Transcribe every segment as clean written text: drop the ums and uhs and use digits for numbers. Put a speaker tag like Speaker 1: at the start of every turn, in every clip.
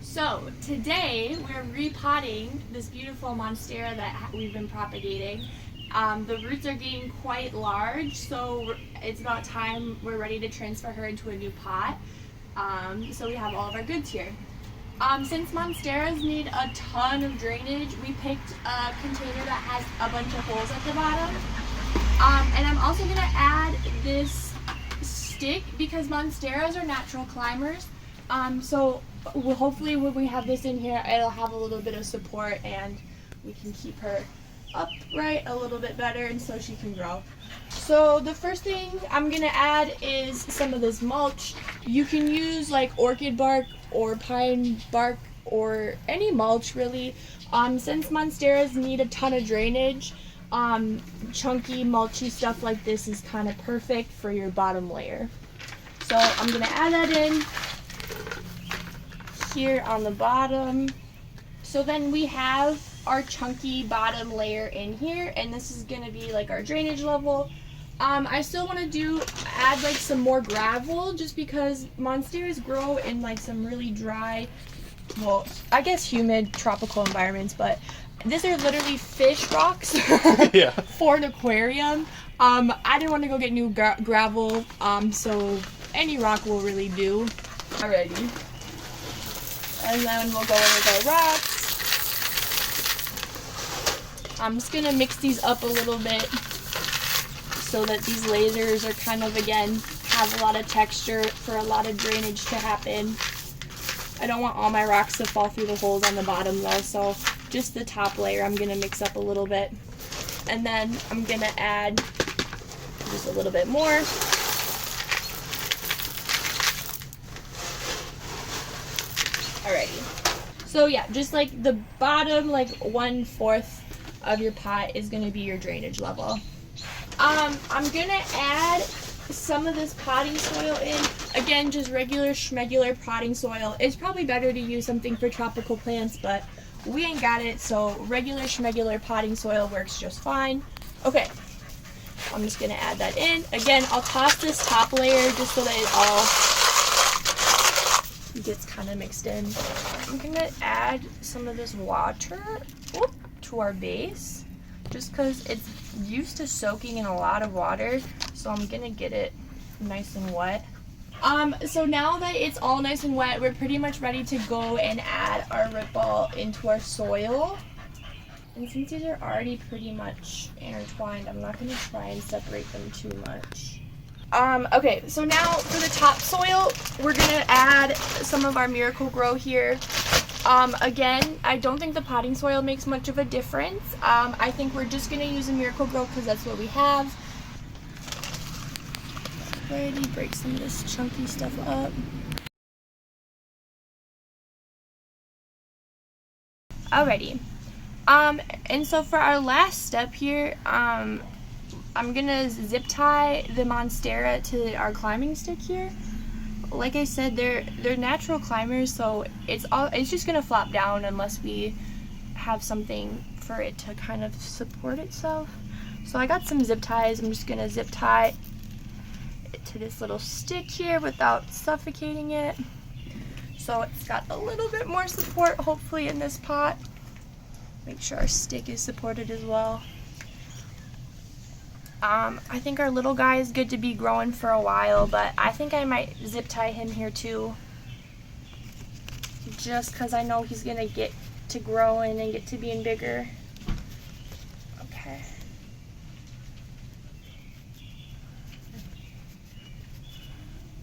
Speaker 1: So today we're repotting this beautiful Monstera that we've been propagating. The roots are getting quite large, so it's about time we're ready to transfer her into a new pot. So we have all of our goods here. Since Monsteras need a ton of drainage, we picked a container that has a bunch of holes at the bottom. And I'm also going to add this stick because Monsteras are natural climbers. So hopefully when we have this in here, it'll have a little bit of support and we can keep her upright a little bit better and so she can grow. So the first thing I'm going to add is some of this mulch. You can use like orchid bark or pine bark or any mulch really. Since Monsteras need a ton of drainage, chunky mulchy stuff like this is kind of perfect for your bottom layer. So I'm going to add that in here on the bottom. So then we have our chunky bottom layer in here, and this is going to be like our drainage level. I still want to add like some more gravel just because Monsteras grow in like some really dry, well, I guess humid tropical environments, but these are literally fish rocks
Speaker 2: Yeah.
Speaker 1: for an aquarium. I didn't want to go get new gravel, so any rock will really do. Alrighty. And then we'll go in with our rocks. I'm just going to mix these up a little bit so that these lasers are kind of, again, have a lot of texture for a lot of drainage to happen. I don't want all my rocks to fall through the holes on the bottom though, so just the top layer I'm going to mix up a little bit. And then I'm going to add just a little bit more. Alrighty. So yeah, just like the bottom, like 1/4 of your pot is going to be your drainage level. I'm going to add some of this potting soil in. Again, just regular schmegular potting soil. It's probably better to use something for tropical plants, but we ain't got it, so regular schmegular potting soil works just fine. Okay, I'm just going to add that in. Again, I'll toss this top layer just so that it all gets kind of mixed in. I'm going to add some of this water to our base just because it's used to soaking in a lot of water, so I'm going to get it nice and wet. So now that it's all nice and wet, we're pretty much ready to go and add our root ball into our soil. And since these are already pretty much intertwined, I'm not going to try and separate them too much. Okay, so now for the topsoil, we're going to add some of our Miracle Grow here. Again, I don't think the potting soil makes much of a difference. I think we're just going to use a Miracle Grow because that's what we have. Ready, break some of this chunky stuff up. Alrighty. And so for our last step here, I'm gonna zip tie the Monstera to our climbing stick here. Like I said, they're natural climbers, so it's just gonna flop down unless we have something for it to kind of support itself. So I got some zip ties. I'm just gonna zip tie it to this little stick here without suffocating it. So it's got a little bit more support, hopefully, in this pot. Make sure our stick is supported as well. I think our little guy is good to be growing for a while, but I think I might zip tie him here too. Just because I know he's going to get to growing and get to being bigger. Okay.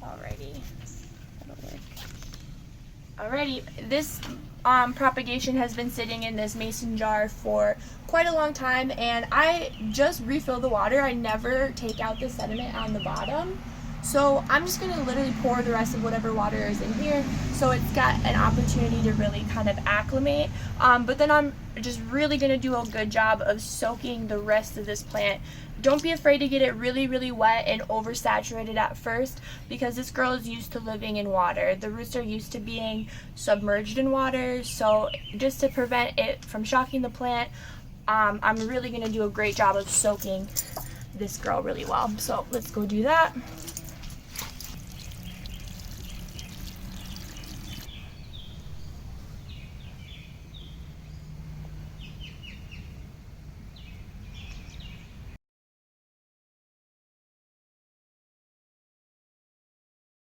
Speaker 1: Alrighty. That'll work. Alrighty. This propagation has been sitting in this mason jar for quite a long time, and I just refill the water. I never take out the sediment on the bottom, so I'm just going to literally pour the rest of whatever water is in here so it's got an opportunity to really kind of acclimate, but then I'm just really going to do a good job of soaking the rest of this plant. Don't be afraid to get it really, really wet and oversaturated at first because this girl is used to living in water. The roots are used to being submerged in water, so just to prevent it from shocking the plant, I'm really going to do a great job of soaking this girl really well. So let's go do that.